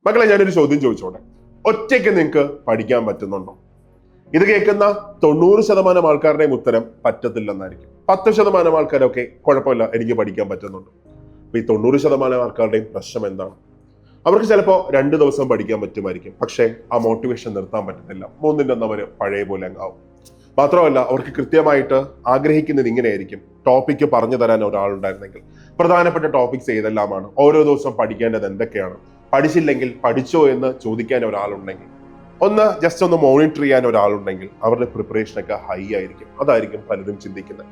മക്കളെ, ഞാനൊരു ചോദ്യം ചോദിച്ചോട്ടെ. ഒറ്റയ്ക്ക് നിങ്ങൾക്ക് പഠിക്കാൻ പറ്റുന്നുണ്ടോ? ഇത് കേൾക്കുന്ന 90% ആൾക്കാരുടെയും ഉത്തരം പറ്റത്തില്ലെന്നായിരിക്കും. 10% ആൾക്കാരൊക്കെ കുഴപ്പമില്ല, എനിക്ക് പഠിക്കാൻ പറ്റുന്നുണ്ട്. അപ്പൊ ഈ 90% ആൾക്കാരുടെയും പ്രശ്നം എന്താണ്? അവർക്ക് ചിലപ്പോൾ 2 ദിവസം പഠിക്കാൻ പറ്റുമായിരിക്കും, പക്ഷേ ആ മോട്ടിവേഷൻ നിർത്താൻ പറ്റത്തില്ല. 3ന്റെ അന്ന് അവര് പഴയ പോലെ അങ്ങാവും. മാത്രമല്ല, അവർക്ക് കൃത്യമായിട്ട് ആഗ്രഹിക്കുന്നത് ഇങ്ങനെയായിരിക്കും: ടോപ്പിക്ക് പറഞ്ഞു തരാൻ ഒരാളുണ്ടായിരുന്നെങ്കിൽ. പ്രധാനപ്പെട്ട ടോപ്പിക്സ് ഏതെല്ലാമാണ്, ഓരോ ദിവസം പഠിക്കേണ്ടത് എന്തൊക്കെയാണ്, പഠിച്ചില്ലെങ്കിൽ പഠിച്ചോ എന്ന് ചോദിക്കാൻ ഒരാളുണ്ടെങ്കിൽ, ജസ്റ്റ് ഒന്ന് മോണിറ്റർ ചെയ്യാൻ ഒരാളുണ്ടെങ്കിൽ, അവരുടെ പ്രിപ്പറേഷനൊക്കെ ഹൈ ആയിരിക്കും. അതായിരിക്കും പലരും ചിന്തിക്കുന്നത്.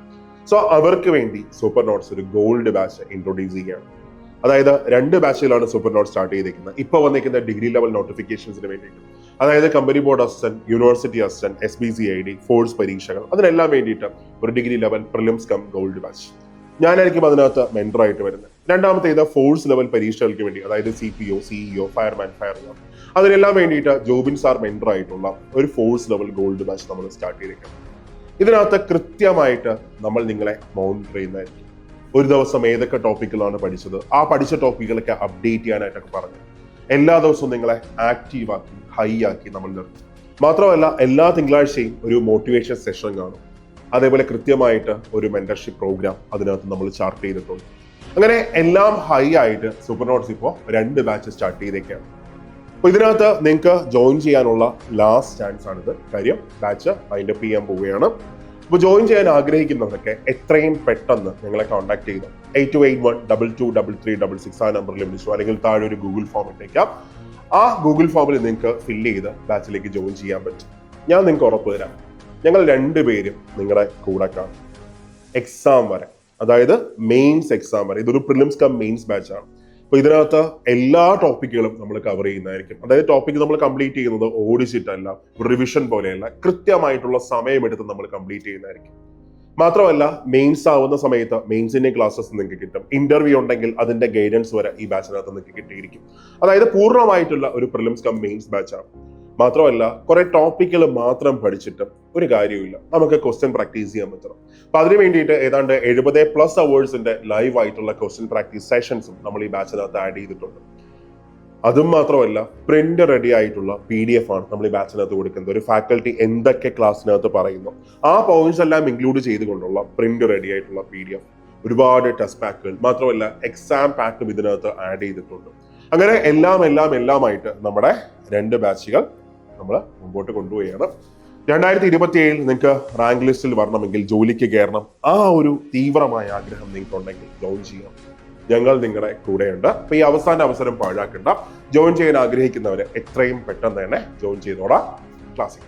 സോ അവർക്ക് വേണ്ടി സൂപ്പർ നോട്ട്സ് ഒരു ഗോൾഡ് ബാച്ച് ഇൻട്രൊഡ്യൂസ് ചെയ്യുകയാണ്. അതായത് 2 ബാച്ചുകളാണ് സൂപ്പർ നോട്ട് സ്റ്റാർട്ട് ചെയ്തിരിക്കുന്നത്. ഇപ്പൊ വന്നിരിക്കുന്ന ഡിഗ്രി ലെവൽ നോട്ടിഫിക്കേഷൻസിന് വേണ്ടിയിട്ട്, അതായത് company board assistant, university assistant, SBCID, force പരീക്ഷകൾ, അതിനെല്ലാം വേണ്ടിയിട്ട് ഒരു degree level prelims cum gold batch ഞാനായിരിക്കും അതിനകത്ത് മെന്ററായിട്ട് വരുന്നത്. രണ്ടാമത്തേത് ഫോഴ്സ് ലെവൽ പരീക്ഷകൾക്ക് വേണ്ടി, അതായത് CPO, CEO, ഫയർമാൻ, ഫയർമാൻ, അതിനെല്ലാം വേണ്ടിയിട്ട് ജോബിൻ സാർ മെന്ററായിട്ടുള്ള ഒരു ഫോഴ്സ് ലെവൽ ഗോൾഡ് ബാച്ച് നമ്മൾ സ്റ്റാർട്ട് ചെയ്തിരിക്കണം. ഇതിനകത്ത് കൃത്യമായിട്ട് നമ്മൾ നിങ്ങളെ മോണിറ്റർ ചെയ്യുന്നതായിരിക്കും. ഒരു ദിവസം ഏതൊക്കെ ടോപ്പിക്കുകളാണ് പഠിച്ചത്, ആ പഠിച്ച ടോപ്പിക്കുകളൊക്കെ അപ്ഡേറ്റ് ചെയ്യാനായിട്ടൊക്കെ പറഞ്ഞു എല്ലാ ദിവസവും നിങ്ങളെ ആക്റ്റീവ് ആക്കി, ഹൈ ആക്കി നമ്മൾ നിർത്തും. മാത്രമല്ല, എല്ലാ തിങ്കളാഴ്ചയും ഒരു മോട്ടിവേഷൻ സെഷൻ കാണും. അതേപോലെ കൃത്യമായിട്ട് ഒരു മെന്റർഷിപ്പ് പ്രോഗ്രാം അതിനകത്ത് നമ്മൾ ചാർട്ട് ചെയ്തിട്ടുണ്ട്. അങ്ങനെ എല്ലാം ഹൈ ആയിട്ട് സൂപ്പർ നോട്ട്സ് ഇപ്പോൾ 2 ബാച്ച് സ്റ്റാർട്ട് ചെയ്തേക്കാണ്. അപ്പൊ ഇതിനകത്ത് നിങ്ങൾക്ക് ജോയിൻ ചെയ്യാനുള്ള ലാസ്റ്റ് ചാൻസ് ആണിത്. കാര്യം ബാച്ച് വൈൻഡപ്പ് ചെയ്യാൻ പോവുകയാണ്. അപ്പോൾ ജോയിൻ ചെയ്യാൻ ആഗ്രഹിക്കുന്നവരൊക്കെ എത്രയും പെട്ടെന്ന് ഞങ്ങളെ കോൺടാക്ട് ചെയ്തു 8281223366 ആ നമ്പറിൽ വിളിച്ചു, അല്ലെങ്കിൽ താഴെ ഒരു ഗൂഗിൾ ഫോം ഇട്ടേക്കാം. ആ ഗൂഗിൾ ഫോമിൽ നിങ്ങൾക്ക് ഫില്ല് ചെയ്ത് ബാച്ചിലേക്ക് ജോയിൻ ചെയ്യാൻ പറ്റും. ഞാൻ നിങ്ങൾക്ക് ഉറപ്പ് തരാം, ഞങ്ങൾ 2 പേരും നിങ്ങളുടെ കൂടെ കാണും എക്സാം വരെ, അതായത് മെയിൻസ് എക്സാം വരെ. ഇതൊരു പ്രിലിംസ് കം മെയിൻസ് ബാച്ചാണ്. അപ്പൊ ഇതിനകത്ത് എല്ലാ ടോപ്പിക്കുകളും നമ്മൾ കവർ ചെയ്യുന്നതായിരിക്കും. അതായത് ടോപ്പിക് നമ്മൾ കംപ്ലീറ്റ് ചെയ്യുന്നത് ഓടിച്ചിട്ടല്ല, റിവിഷൻ പോലെയല്ല, കൃത്യമായിട്ടുള്ള സമയമെടുത്ത് നമ്മൾ കംപ്ലീറ്റ് ചെയ്യുന്നതായിരിക്കും. മാത്രമല്ല, മെയിൻസ് ആവുന്ന സമയത്ത് മെയിൻസിന്റെ ക്ലാസ്സസ് നിങ്ങൾക്ക് കിട്ടും. ഇന്റർവ്യൂ ഉണ്ടെങ്കിൽ അതിന്റെ ഗൈഡൻസ് വരെ ഈ ബാച്ചിനകത്ത് നിങ്ങൾക്ക് കിട്ടിയിരിക്കും. അതായത് പൂർണ്ണമായിട്ടുള്ള ഒരു പ്രിലിംസ് കം മെയിൻസ് ബാച്ചാണ്. മാത്രമല്ല, കുറെ ടോപ്പിക്കുകൾ മാത്രം പഠിച്ചിട്ട് ഒരു കാര്യമില്ല, നമുക്ക് ക്വസ്റ്റ്യൻ പ്രാക്ടീസ് ചെയ്യാൻ പറ്റണം. അപ്പൊ അതിന് വേണ്ടിയിട്ട് ഏതാണ്ട് 70+ അവേഴ്സിന്റെ ലൈവ് ആയിട്ടുള്ള ക്വസ്റ്റ്യൻ പ്രാക്ടീസ് സെഷൻസും നമ്മൾ ഈ ബാച്ചിനകത്ത് ആഡ് ചെയ്തിട്ടുണ്ട്. അതും മാത്രമല്ല, പ്രിന്റ് റെഡി ആയിട്ടുള്ള PDF ആണ് നമ്മൾ ഈ ബാച്ചിനകത്ത് കൊടുക്കുന്നത്. ഒരു ഫാക്കൽറ്റി എന്തൊക്കെ ക്ലാസ്സിനകത്ത് പറയുന്നു ആ പോയിന്റ്സ് എല്ലാം ഇൻക്ലൂഡ് ചെയ്തുകൊണ്ടുള്ള പ്രിന്റ് റെഡി ആയിട്ടുള്ള PDF, ഒരുപാട് ടെസ്റ്റ് പാക്കുകൾ, മാത്രമല്ല എക്സാം പാക്കും ഇതിനകത്ത് ആഡ് ചെയ്തിട്ടുണ്ട്. അങ്ങനെ എല്ലാമായിട്ട് നമ്മുടെ 2 ബാച്ചുകൾ നമ്മൾ മുമ്പോട്ട് കൊണ്ടുപോവുകയാണ്. 2027 നിങ്ങൾക്ക് റാങ്ക് ലിസ്റ്റിൽ വരണമെങ്കിൽ, ജോലിക്ക് കയറണം, ആ ഒരു തീവ്രമായ ആഗ്രഹം നിങ്ങൾക്ക് ഉണ്ടെങ്കിൽ ജോയിൻ ചെയ്യാം. ഞങ്ങൾ നിങ്ങളുടെ കൂടെയുണ്ട്. അപ്പൊ ഈ അവസരം പാഴാക്കണ്ട. ജോയിൻ ചെയ്യാൻ ആഗ്രഹിക്കുന്നവരെ എത്രയും പെട്ടെന്ന് തന്നെ ജോയിൻ ചെയ്തോടാ. ക്ലാസ്സിൽ